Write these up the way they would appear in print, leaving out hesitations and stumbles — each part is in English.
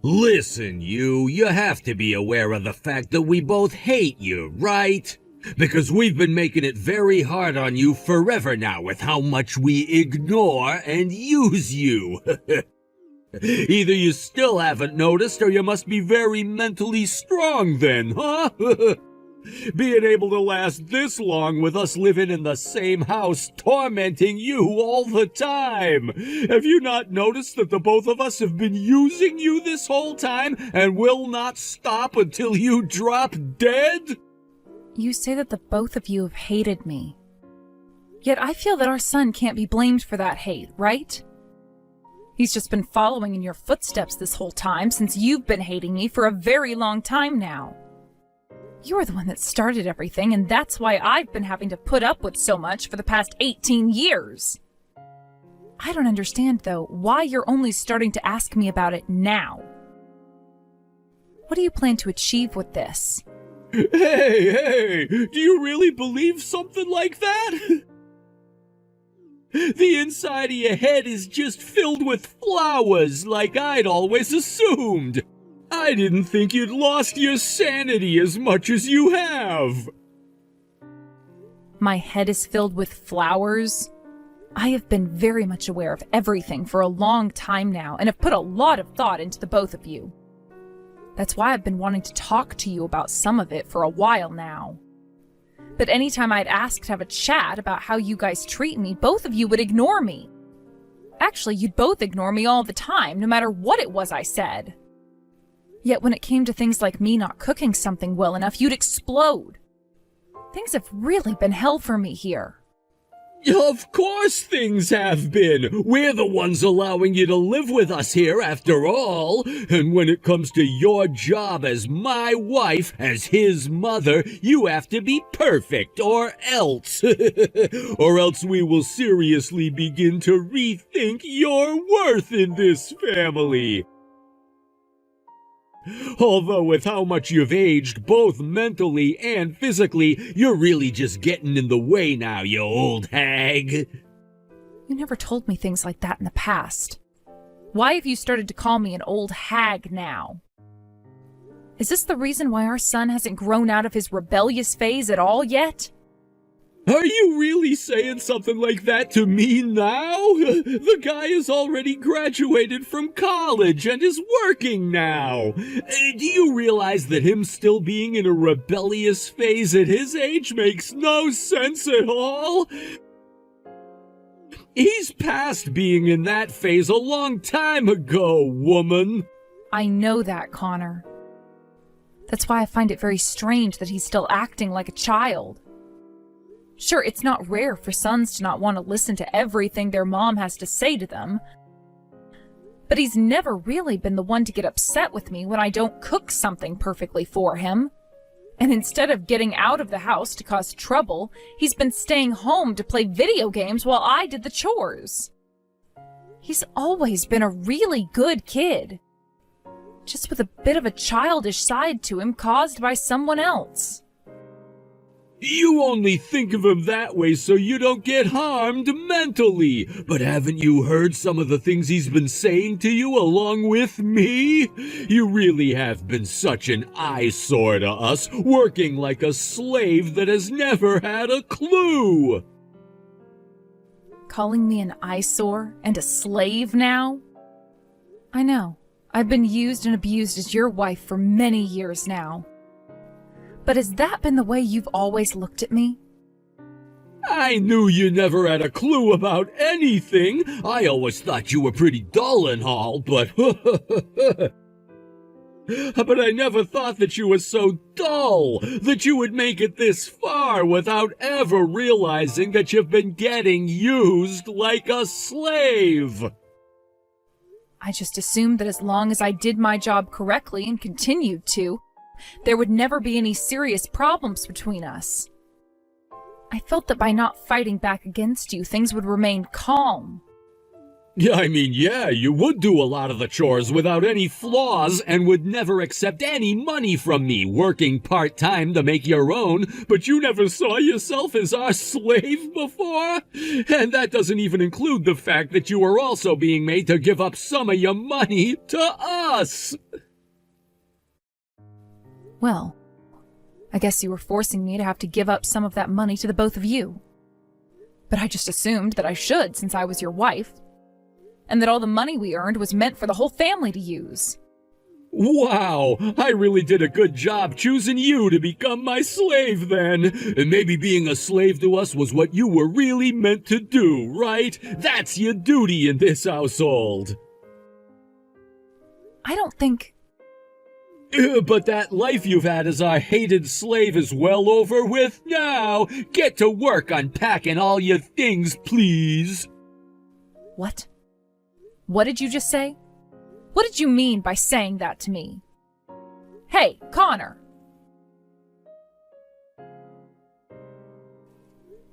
Listen, you have to be aware of the fact that we both hate you, right? Because we've been making it very hard on you forever now with how much we ignore and use you. Either you still haven't noticed or you must be very mentally strong then, huh? Being able to last this long with us living in the same house, tormenting you all the time. Have you not noticed that the both of us have been using you this whole time and will not stop until you drop dead? You say that the both of you have hated me. Yet I feel that our son can't be blamed for that hate, right? He's just been following in your footsteps this whole time since you've been hating me for a very long time now. You're the one that started everything, and that's why I've been having to put up with so much for the past 18 years. I don't understand, though, why you're only starting to ask me about it now. What do you plan to achieve with this? Hey, do you really believe something like that? The inside of your head is just filled with flowers, like I'd always assumed. I didn't think you'd lost your sanity as much as you have. My head is filled with flowers? I have been very much aware of everything for a long time now, and have put a lot of thought into the both of you. That's why I've been wanting to talk to you about some of it for a while now. But anytime I'd ask to have a chat about how you guys treat me, both of you would ignore me. Actually, you'd both ignore me all the time, no matter what it was I said. Yet when it came to things like me not cooking something well enough, you'd explode. Things have really been hell for me here. Of course things have been. We're the ones allowing you to live with us here after all. And when it comes to your job as my wife, as his mother, you have to be perfect or else. Or else we will seriously begin to rethink your worth in this family. Although with how much you've aged, both mentally and physically, you're really just getting in the way now, you old hag. You never told me things like that in the past. Why have you started to call me an old hag now? Is this the reason why our son hasn't grown out of his rebellious phase at all yet? Are you really saying something like that to me now? The guy has already graduated from college and is working now. Do you realize that him still being in a rebellious phase at his age makes no sense at all? He's past being in that phase a long time ago, woman. I know that, Connor. That's why I find it very strange that he's still acting like a child. Sure, it's not rare for sons to not want to listen to everything their mom has to say to them. But he's never really been the one to get upset with me when I don't cook something perfectly for him. And instead of getting out of the house to cause trouble, he's been staying home to play video games while I did the chores. He's always been a really good kid, just with a bit of a childish side to him caused by someone else. You only think of him that way so you don't get harmed mentally. But haven't you heard some of the things he's been saying to you along with me? You really have been such an eyesore to us, working like a slave that has never had a clue. Calling me an eyesore and a slave now? I know. I've been used and abused as your wife for many years now. But has that been the way you've always looked at me? I knew you never had a clue about anything. I always thought you were pretty dull and all, but I never thought that you were so dull, that you would make it this far without ever realizing that you've been getting used like a slave. I just assumed that as long as I did my job correctly and continued to, there would never be any serious problems between us. I felt that by not fighting back against you, things would remain calm. Yeah, you would do a lot of the chores without any flaws and would never accept any money from me, working part-time to make your own, but you never saw yourself as our slave before? And that doesn't even include the fact that you were also being made to give up some of your money to us. Well, I guess you were forcing me to have to give up some of that money to the both of you. But I just assumed that I should since I was your wife, and that all the money we earned was meant for the whole family to use. Wow, I really did a good job choosing you to become my slave then. And maybe being a slave to us was what you were really meant to do, right? That's your duty in this household. I don't think... But that life you've had as our hated slave is well over with now. Get to work unpacking all your things, please. What? What did you just say? What did you mean by saying that to me? Hey, Connor!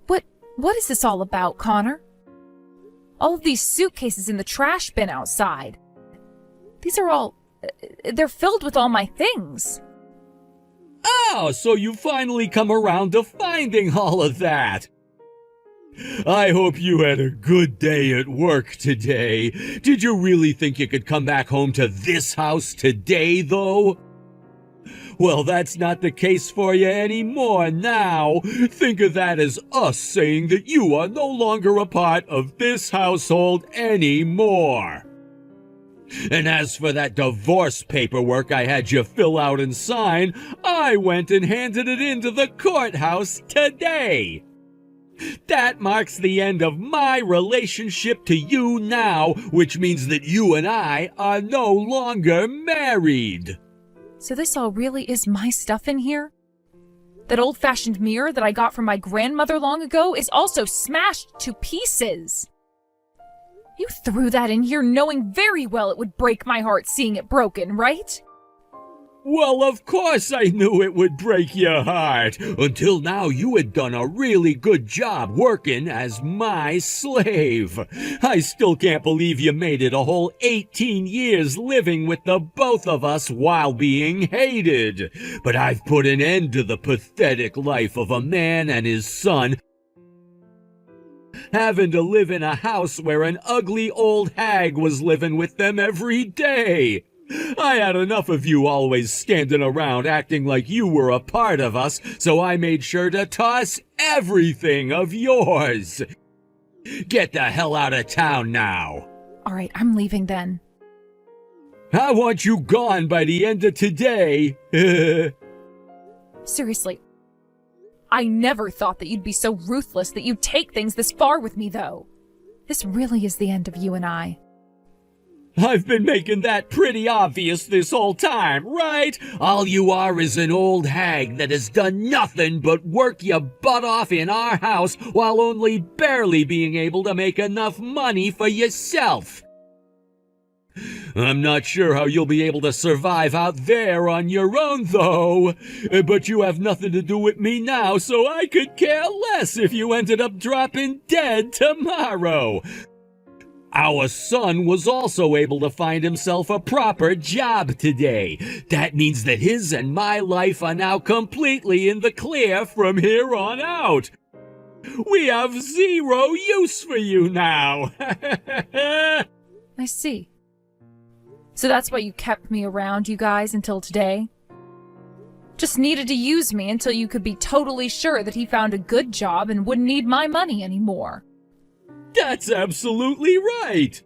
What is this all about, Connor? All of these suitcases in the trash bin outside. These are all... they're filled with all my things. Oh, so you finally come around to finding all of that. I hope you had a good day at work today. Did you really think you could come back home to this house today, though? Well, that's not the case for you anymore now. Think of that as us saying that you are no longer a part of this household anymore. And as for that divorce paperwork I had you fill out and sign, I went and handed it into the courthouse today. That marks the end of my relationship to you now, which means that you and I are no longer married. So this all really is my stuff in here? That old-fashioned mirror that I got from my grandmother long ago is also smashed to pieces. You threw that in here knowing very well it would break my heart seeing it broken, right? Well, of course I knew it would break your heart. Until now, you had done a really good job working as my slave. I still can't believe you made it a whole 18 years living with the both of us while being hated. But I've put an end to the pathetic life of a man and his son having to live in a house where an ugly old hag was living with them every day. I had enough of you always standing around acting like you were a part of us, so I made sure to toss everything of yours. Get the hell out of town now. All right, I'm leaving then. I want you gone by the end of today. Seriously, I never thought that you'd be so ruthless that you'd take things this far with me, though. This really is the end of you and I. I've been making that pretty obvious this whole time, right? All you are is an old hag that has done nothing but work your butt off in our house while only barely being able to make enough money for yourself. I'm not sure how you'll be able to survive out there on your own, though. But you have nothing to do with me now, so I could care less if you ended up dropping dead tomorrow. Our son was also able to find himself a proper job today. That means that his and my life are now completely in the clear from here on out. We have zero use for you now. I see. So that's why you kept me around, you guys, until today? Just needed to use me until you could be totally sure that he found a good job and wouldn't need my money anymore. That's absolutely right.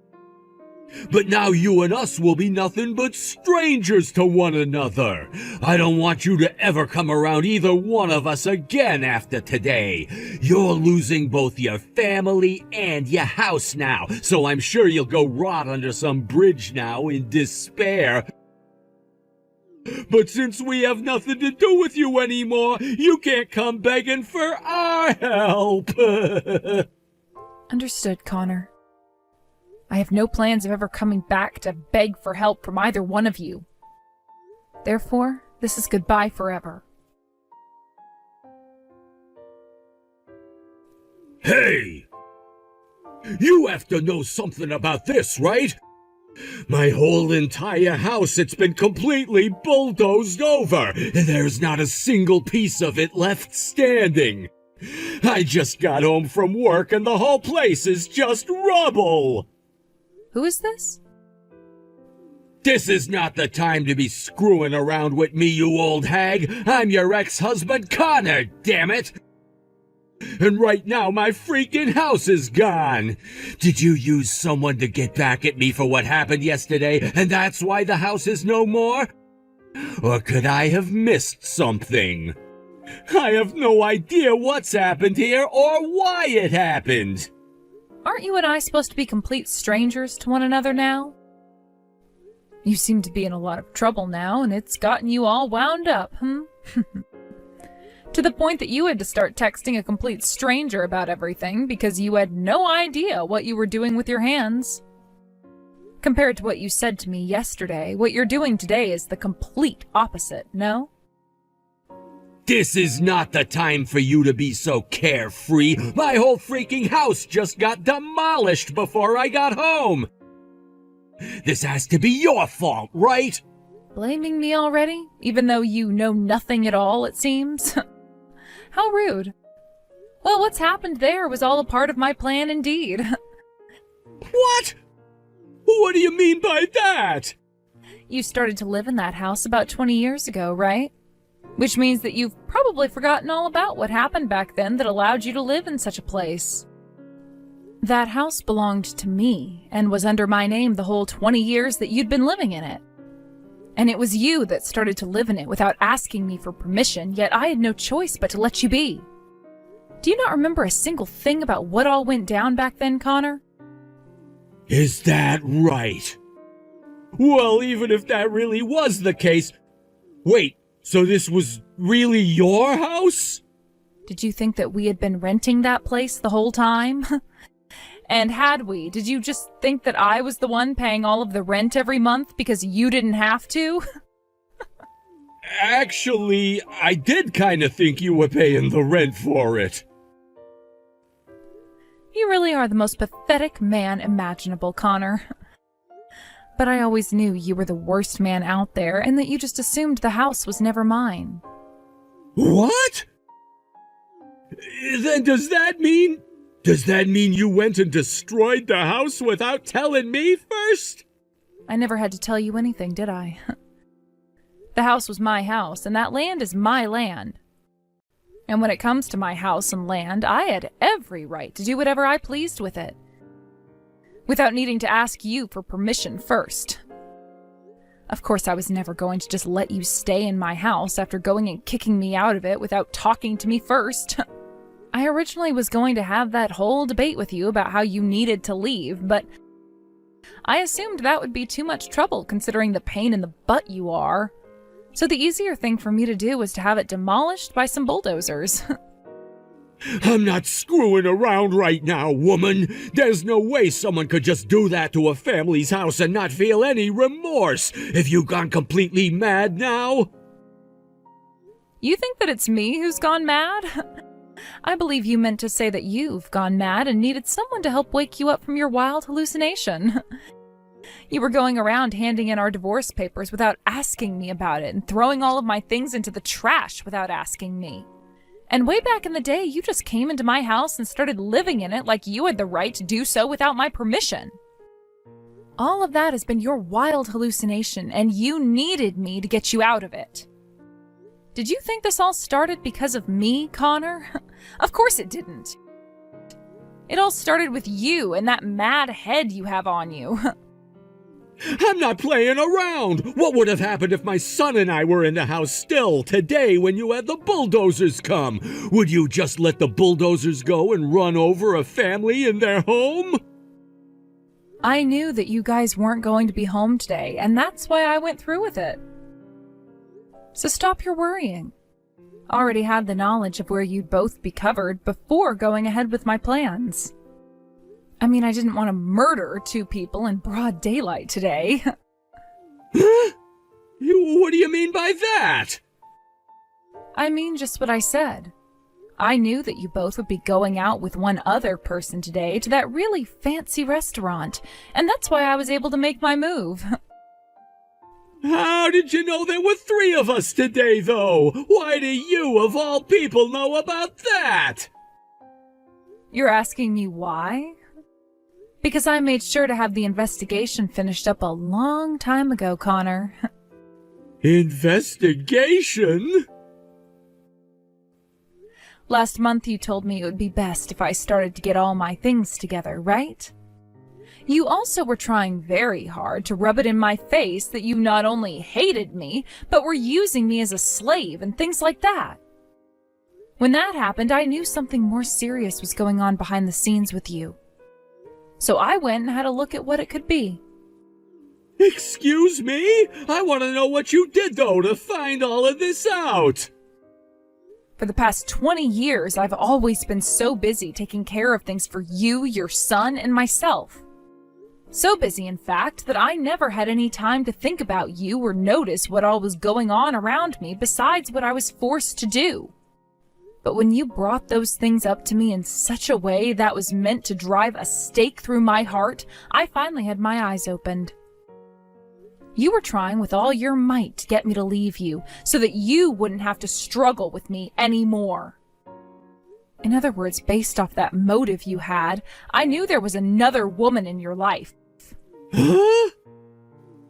But now you and us will be nothing but strangers to one another. I don't want you to ever come around either one of us again after today. You're losing both your family and your house now, so I'm sure you'll go rot under some bridge now in despair. But since we have nothing to do with you anymore, you can't come begging for our help. Understood, Connor. I have no plans of ever coming back to beg for help from either one of you. Therefore, this is goodbye forever. Hey! You have to know something about this, right? My whole entire house, it's been completely bulldozed over, and there's not a single piece of it left standing. I just got home from work and the whole place is just rubble. Who is this? This is not the time to be screwing around with me, you old hag. I'm your ex-husband, Connor, damn it! And right now, my freaking house is gone. Did you use someone to get back at me for what happened yesterday, and that's why the house is no more? Or could I have missed something? I have no idea what's happened here or why it happened. Aren't you and I supposed to be complete strangers to one another now? You seem to be in a lot of trouble now, and it's gotten you all wound up, To the point that you had to start texting a complete stranger about everything because you had no idea what you were doing with your hands. Compared to what you said to me yesterday, what you're doing today is the complete opposite, no? This is not the time for you to be so carefree. My whole freaking house just got demolished before I got home. This has to be your fault, right? Blaming me already? Even though you know nothing at all, it seems? How rude. Well, what's happened there was all a part of my plan indeed. What? What do you mean by that? You started to live in that house about 20 years ago, right? Which means that you've probably forgotten all about what happened back then that allowed you to live in such a place. That house belonged to me and was under my name the whole 20 years that you'd been living in it. And it was you that started to live in it without asking me for permission, yet I had no choice but to let you be. Do you not remember a single thing about what all went down back then, Connor? Is that right? Well, even if that really was the case... Wait, so this was really your house? Did you think that we had been renting that place the whole time? And had we, did you just think that I was the one paying all of the rent every month because you didn't have to? Actually, I did kind of think you were paying the rent for it. You really are the most pathetic man imaginable, Connor. But I always knew you were the worst man out there and that you just assumed the house was never mine. What? Then does that mean you went and destroyed the house without telling me first? I never had to tell you anything, did I? The house was my house, and that land is my land. And when it comes to my house and land, I had every right to do whatever I pleased with it, without needing to ask you for permission first. Of course, I was never going to just let you stay in my house after going and kicking me out of it without talking to me first. I originally was going to have that whole debate with you about how you needed to leave, but I assumed that would be too much trouble considering the pain in the butt you are. So the easier thing for me to do was to have it demolished by some bulldozers. I'm not screwing around right now, woman. There's no way someone could just do that to a family's house and not feel any remorse. Have you gone completely mad now? You think that it's me who's gone mad? I believe you meant to say that you've gone mad and needed someone to help wake you up from your wild hallucination. You were going around handing in our divorce papers without asking me about it and throwing all of my things into the trash without asking me. And way back in the day, you just came into my house and started living in it like you had the right to do so without my permission. All of that has been your wild hallucination, and you needed me to get you out of it. Did you think this all started because of me, Connor? Of course it didn't. It all started with you and that mad head you have on you. I'm not playing around! What would have happened if my son and I were in the house still today when you had the bulldozers come? Would you just let the bulldozers go and run over a family in their home? I knew that you guys weren't going to be home today, and that's why I went through with it. So stop your worrying. Already had the knowledge of where you'd both be covered before going ahead with my plans. I mean, I didn't want to murder two people in broad daylight today. Huh? What do you mean by that? I mean just what I said. I knew that you both would be going out with one other person today to that really fancy restaurant, and that's why I was able to make my move. How did you know there were 3 of us today, though? Why do you, of all people, know about that? You're asking me why? Because I made sure to have the investigation finished up a long time ago, Connor. Investigation? Last month you told me it would be best if I started to get all my things together, right? You also were trying very hard to rub it in my face that you not only hated me, but were using me as a slave and things like that. When that happened, I knew something more serious was going on behind the scenes with you. So I went and had a look at what it could be. Excuse me? I want to know what you did, though, to find all of this out. For the past 20 years, I've always been so busy taking care of things for you, your son, and myself. So busy, in fact, that I never had any time to think about you or notice what all was going on around me besides what I was forced to do. But when you brought those things up to me in such a way that was meant to drive a stake through my heart, I finally had my eyes opened. You were trying with all your might to get me to leave you so that you wouldn't have to struggle with me anymore. In other words, based off that motive you had, I knew there was another woman in your life. Huh?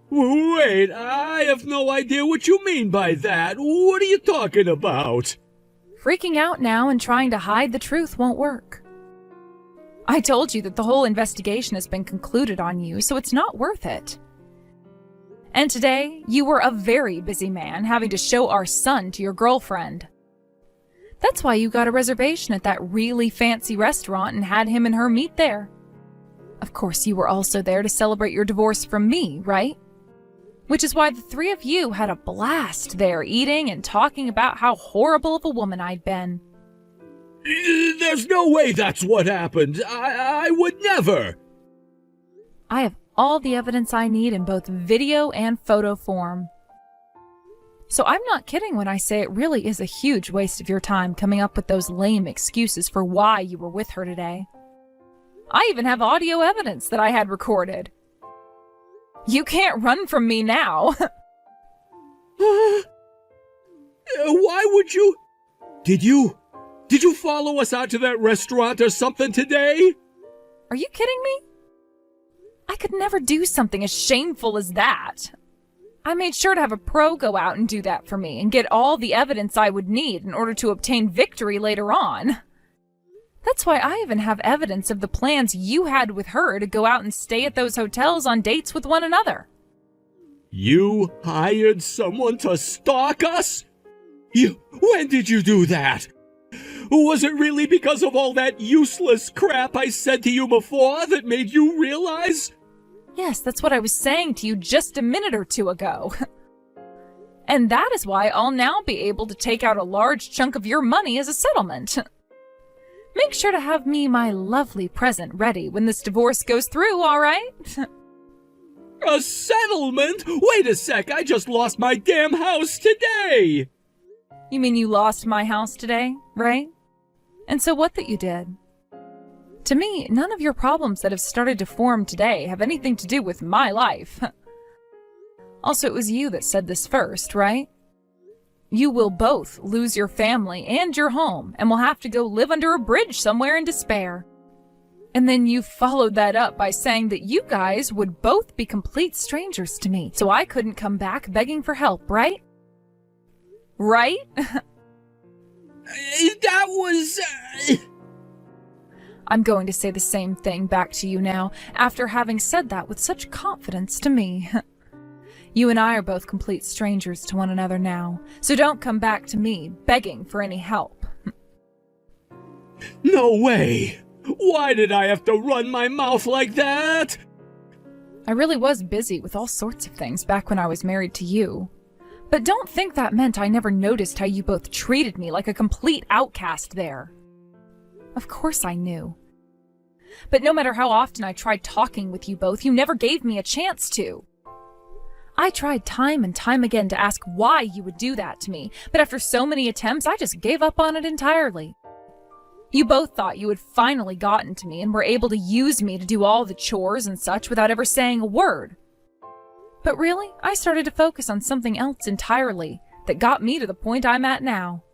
Wait, I have no idea what you mean by that. What are you talking about? Freaking out now and trying to hide the truth won't work. I told you that the whole investigation has been concluded on you, so it's not worth it. And today, you were a very busy man having to show our son to your girlfriend. That's why you got a reservation at that really fancy restaurant and had him and her meet there. Of course, you were also there to celebrate your divorce from me, right? Which is why the three of you had a blast there eating and talking about how horrible of a woman I'd been. There's no way that's what happened. I would never. I have all the evidence I need in both video and photo form. So I'm not kidding when I say it really is a huge waste of your time coming up with those lame excuses for why you were with her today. I even have audio evidence that I had recorded. You can't run from me now. Why would you? Did you follow us out to that restaurant or something today? Are you kidding me? I could never do something as shameful as that. I made sure to have a pro go out and do that for me and get all the evidence I would need in order to obtain victory later on. That's why I even have evidence of the plans you had with her to go out and stay at those hotels on dates with one another. You hired someone to stalk us? When did you do that? Was it really because of all that useless crap I said to you before that made you realize? Yes, that's what I was saying to you just a minute or two ago. And that is why I'll now be able to take out a large chunk of your money as a settlement. Make sure to have me my lovely present ready when this divorce goes through, all right? A settlement? Wait a sec, I just lost my damn house today! You mean you lost my house today, right? And so what that you did? To me, none of your problems that have started to form today have anything to do with my life. Also, it was you that said this first, right? You will both lose your family and your home and will have to go live under a bridge somewhere in despair. And then you followed that up by saying that you guys would both be complete strangers to me, so I couldn't come back begging for help, right? Right? That was... I'm going to say the same thing back to you now, after having said that with such confidence to me. You and I are both complete strangers to one another now, so don't come back to me begging for any help. No way! Why did I have to run my mouth like that? I really was busy with all sorts of things back when I was married to you. But don't think that meant I never noticed how you both treated me like a complete outcast there. Of course I knew. But no matter how often I tried talking with you both, you never gave me a chance to. I tried time and time again to ask why you would do that to me, but after so many attempts, I just gave up on it entirely. You both thought you had finally gotten to me and were able to use me to do all the chores and such without ever saying a word. But really, I started to focus on something else entirely that got me to the point I'm at now.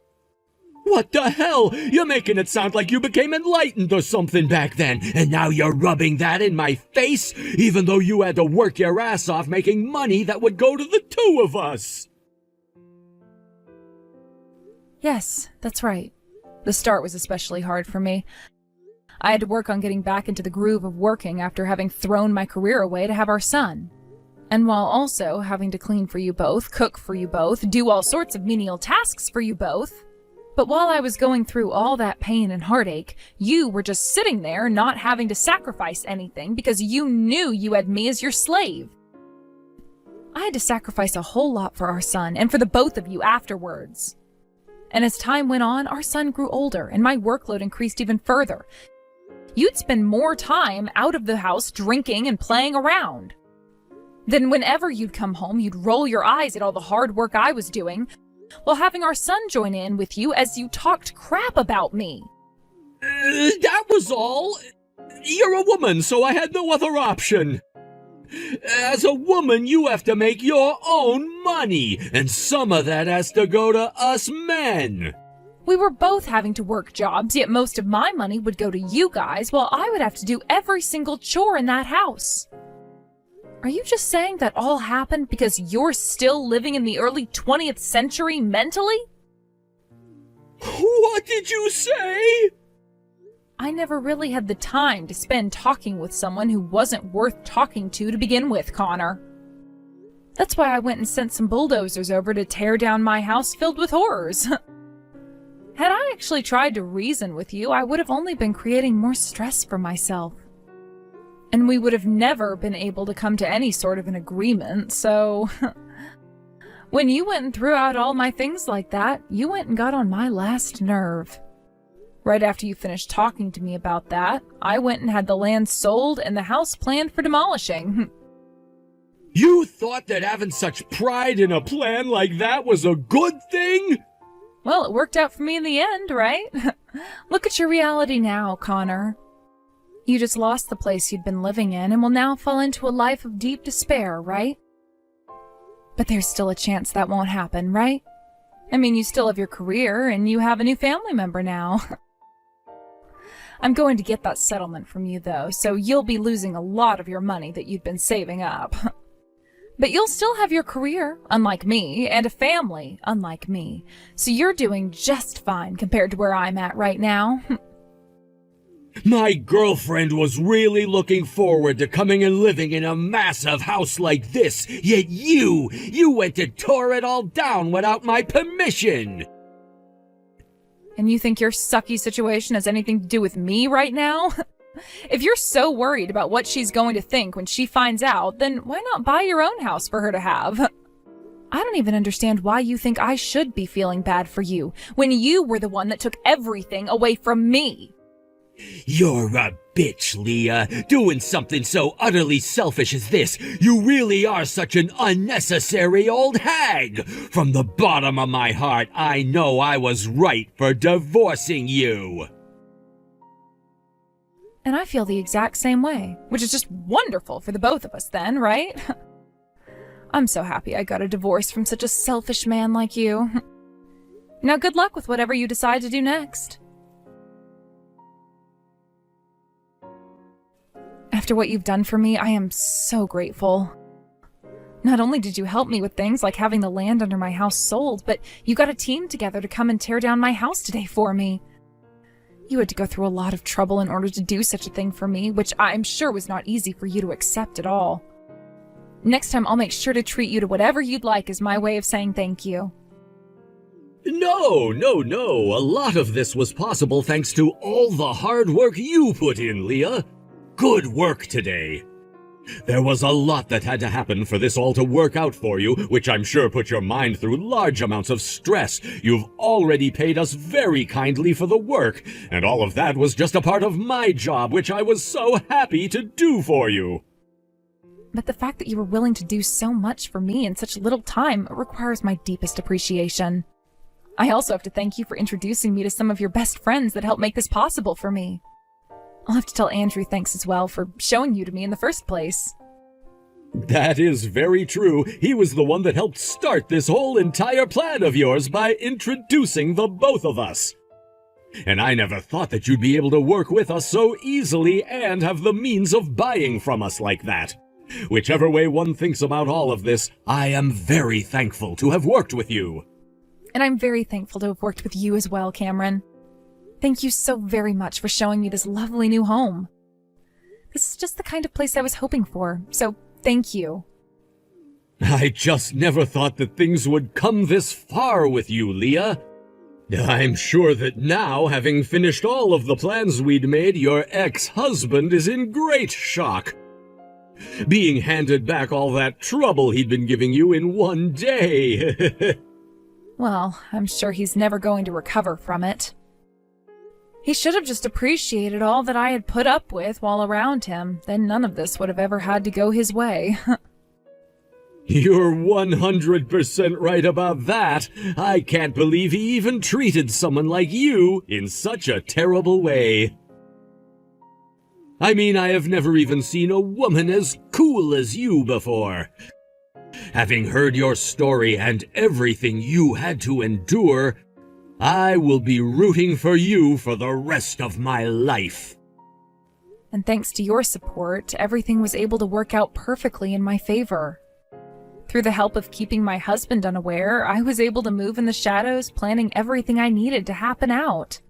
What the hell? You're making it sound like you became enlightened or something back then, and now you're rubbing that in my face, even though you had to work your ass off making money that would go to the two of us. Yes, that's right. The start was especially hard for me. I had to work on getting back into the groove of working after having thrown my career away to have our son. And while also having to clean for you both, cook for you both, do all sorts of menial tasks for you both. But while I was going through all that pain and heartache, you were just sitting there not having to sacrifice anything because you knew you had me as your slave. I had to sacrifice a whole lot for our son and for the both of you afterwards. And as time went on, our son grew older and my workload increased even further. You'd spend more time out of the house drinking and playing around. Then whenever you'd come home, you'd roll your eyes at all the hard work I was doing, while having our son join in with you as you talked crap about me. That was all. You're a woman, so I had no other option. As a woman, you have to make your own money, and some of that has to go to us men. We were both having to work jobs, yet most of my money would go to you guys, while I would have to do every single chore in that house. Are you just saying that all happened because you're still living in the early 20th century mentally? What did you say? I never really had the time to spend talking with someone who wasn't worth talking to begin with, Connor. That's why I went and sent some bulldozers over to tear down my house filled with horrors. Had I actually tried to reason with you, I would have only been creating more stress for myself. And we would have never been able to come to any sort of an agreement, so... When you went and threw out all my things like that, you went and got on my last nerve. Right after you finished talking to me about that, I went and had the land sold and the house planned for demolishing. You thought that having such pride in a plan like that was a good thing? Well, it worked out for me in the end, right? Look at your reality now, Connor. You just lost the place you'd been living in and will now fall into a life of deep despair, right? But there's still a chance that won't happen, right? I mean, you still have your career and you have a new family member now. I'm going to get that settlement from you, though, so you'll be losing a lot of your money that you'd been saving up. But you'll still have your career, unlike me, and a family, unlike me. So you're doing just fine compared to where I'm at right now. My girlfriend was really looking forward to coming and living in a massive house like this, yet you went and tore it all down without my permission. And you think your sucky situation has anything to do with me right now? If you're so worried about what she's going to think when she finds out, then why not buy your own house for her to have? I don't even understand why you think I should be feeling bad for you, when you were the one that took everything away from me. You're a bitch, Leah. Doing something so utterly selfish as this. You really are such an unnecessary old hag. From the bottom of my heart, I know I was right for divorcing you. And I feel the exact same way, which is just wonderful for the both of us then, right? I'm so happy I got a divorce from such a selfish man like you. Now good luck with whatever you decide to do next. After what you've done for me, I am so grateful. Not only did you help me with things like having the land under my house sold, but you got a team together to come and tear down my house today for me. You had to go through a lot of trouble in order to do such a thing for me, which I'm sure was not easy for you to accept at all. Next time, I'll make sure to treat you to whatever you'd like as my way of saying thank you. No. A lot of this was possible thanks to all the hard work you put in, Leah. Good work today. There was a lot that had to happen for this all to work out for you, which I'm sure put your mind through large amounts of stress. You've already paid us very kindly for the work, and all of that was just a part of my job, which I was so happy to do for you. But the fact that you were willing to do so much for me in such little time requires my deepest appreciation. I also have to thank you for introducing me to some of your best friends that helped make this possible for me. I'll have to tell Andrew thanks as well for showing you to me in the first place. That is very true. He was the one that helped start this whole entire plan of yours by introducing the both of us. And I never thought that you'd be able to work with us so easily and have the means of buying from us like that. Whichever way one thinks about all of this, I am very thankful to have worked with you. And I'm very thankful to have worked with you as well, Cameron. Thank you so very much for showing me this lovely new home. This is just the kind of place I was hoping for, so thank you. I just never thought that things would come this far with you, Leah. I'm sure that now, having finished all of the plans we'd made, your ex-husband is in great shock. Being handed back all that trouble he'd been giving you in one day. Well, I'm sure he's never going to recover from it. He should have just appreciated all that I had put up with while around him. Then none of this would have ever had to go his way. You're 100% right about that. I can't believe he even treated someone like you in such a terrible way. I mean, I have never even seen a woman as cool as you before. Having heard your story and everything you had to endure, I will be rooting for you for the rest of my life. And thanks to your support, everything was able to work out perfectly in my favor. Through the help of keeping my husband unaware, I was able to move in the shadows, planning everything I needed to happen out.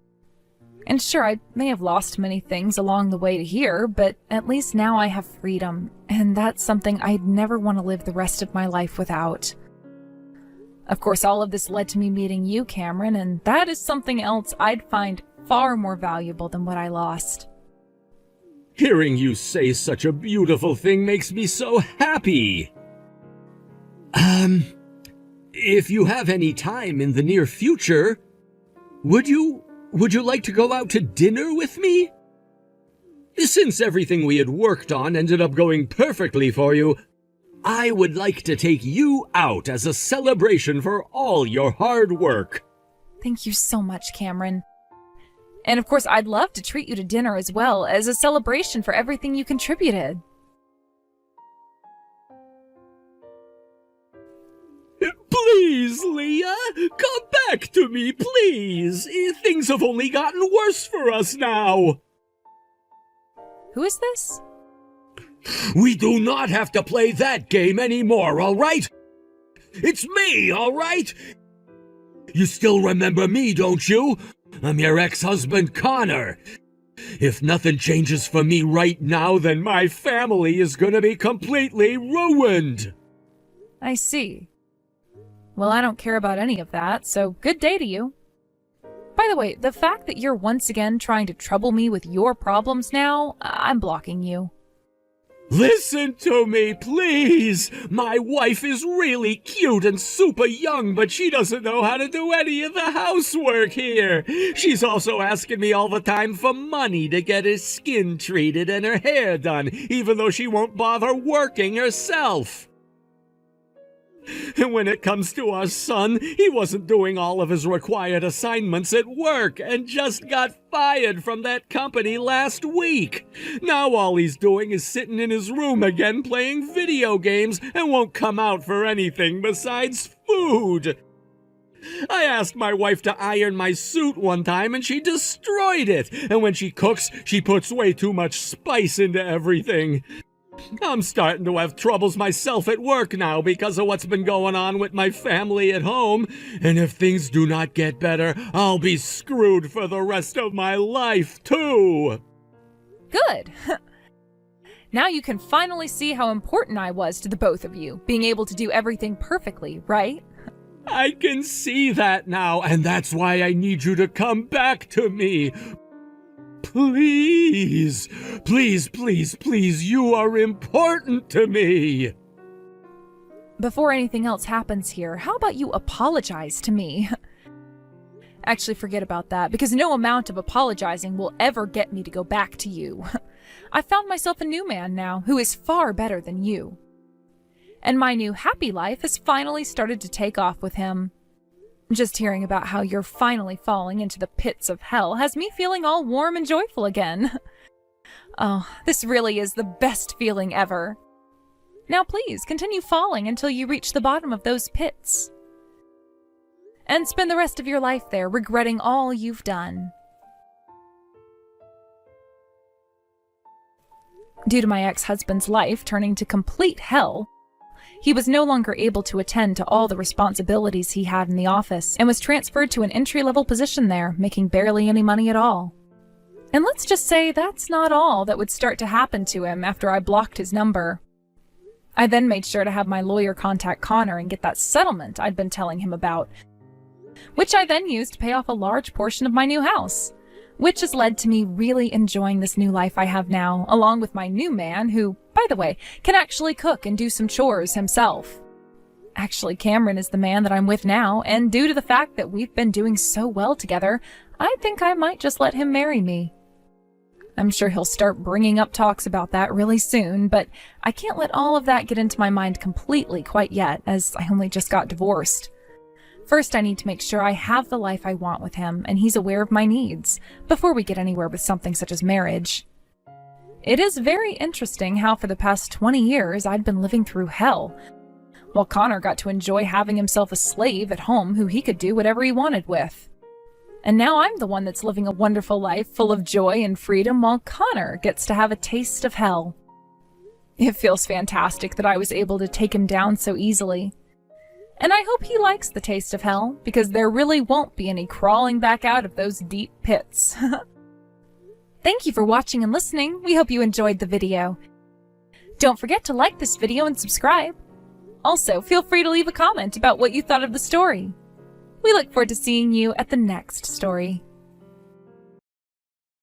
And sure, I may have lost many things along the way to here, but at least now I have freedom, and that's something I'd never want to live the rest of my life without. Of course, all of this led to me meeting you, Cameron, and that is something else I'd find far more valuable than what I lost. Hearing you say such a beautiful thing makes me so happy. If you have any time in the near future, would you like to go out to dinner with me? Since everything we had worked on ended up going perfectly for you, I would like to take you out as a celebration for all your hard work. Thank you so much, Cameron. And of course, I'd love to treat you to dinner as well, as a celebration for everything you contributed. Please, Leah, come back to me, please. Things have only gotten worse for us now. Who is this? We do not have to play that game anymore, all right? It's me, all right? You still remember me, don't you? I'm your ex-husband, Connor. If nothing changes for me right now, then my family is gonna be completely ruined. I see. Well, I don't care about any of that, so good day to you. By the way, the fact that you're once again trying to trouble me with your problems now, I'm blocking you. Listen to me, please! My wife is really cute and super young, but she doesn't know how to do any of the housework here. She's also asking me all the time for money to get her skin treated and her hair done, even though she won't bother working herself. And when it comes to our son, he wasn't doing all of his required assignments at work and just got fired from that company last week. Now all he's doing is sitting in his room again playing video games and won't come out for anything besides food. I asked my wife to iron my suit one time and she destroyed it. And when she cooks, she puts way too much spice into everything. I'm starting to have troubles myself at work now because of what's been going on with my family at home, and if things do not get better, I'll be screwed for the rest of my life, too. Good. Now you can finally see how important I was to the both of you, being able to do everything perfectly, right? I can see that now, and that's why I need you to come back to me. Please, please, please, please, you are important to me. Before anything else happens here, how about you apologize to me? Actually, forget about that, because no amount of apologizing will ever get me to go back to you. I found myself a new man now, who is far better than you. And my new happy life has finally started to take off with him. Just hearing about how you're finally falling into the pits of hell has me feeling all warm and joyful again. Oh, this really is the best feeling ever. Now please, continue falling until you reach the bottom of those pits. And spend the rest of your life there regretting all you've done. Due to my ex-husband's life turning to complete hell, he was no longer able to attend to all the responsibilities he had in the office and was transferred to an entry-level position there, making barely any money at all. And let's just say that's not all that would start to happen to him after I blocked his number. I then made sure to have my lawyer contact Connor and get that settlement I'd been telling him about, which I then used to pay off a large portion of my new house, which has led to me really enjoying this new life I have now, along with my new man who, by the way, can actually cook and do some chores himself. Actually, Cameron is the man that I'm with now, and due to the fact that we've been doing so well together, I think I might just let him marry me. I'm sure he'll start bringing up talks about that really soon, but I can't let all of that get into my mind completely quite yet, as I only just got divorced. First, I need to make sure I have the life I want with him, and he's aware of my needs, before we get anywhere with something such as marriage. It is very interesting how for the past 20 years I'd been living through hell, while Connor got to enjoy having himself a slave at home who he could do whatever he wanted with. And now I'm the one that's living a wonderful life full of joy and freedom, while Connor gets to have a taste of hell. It feels fantastic that I was able to take him down so easily. And I hope he likes the taste of hell, because there really won't be any crawling back out of those deep pits. Thank you for watching and listening. We hope you enjoyed the video. Don't forget to like this video and subscribe. Also, feel free to leave a comment about what you thought of the story. We look forward to seeing you at the next story.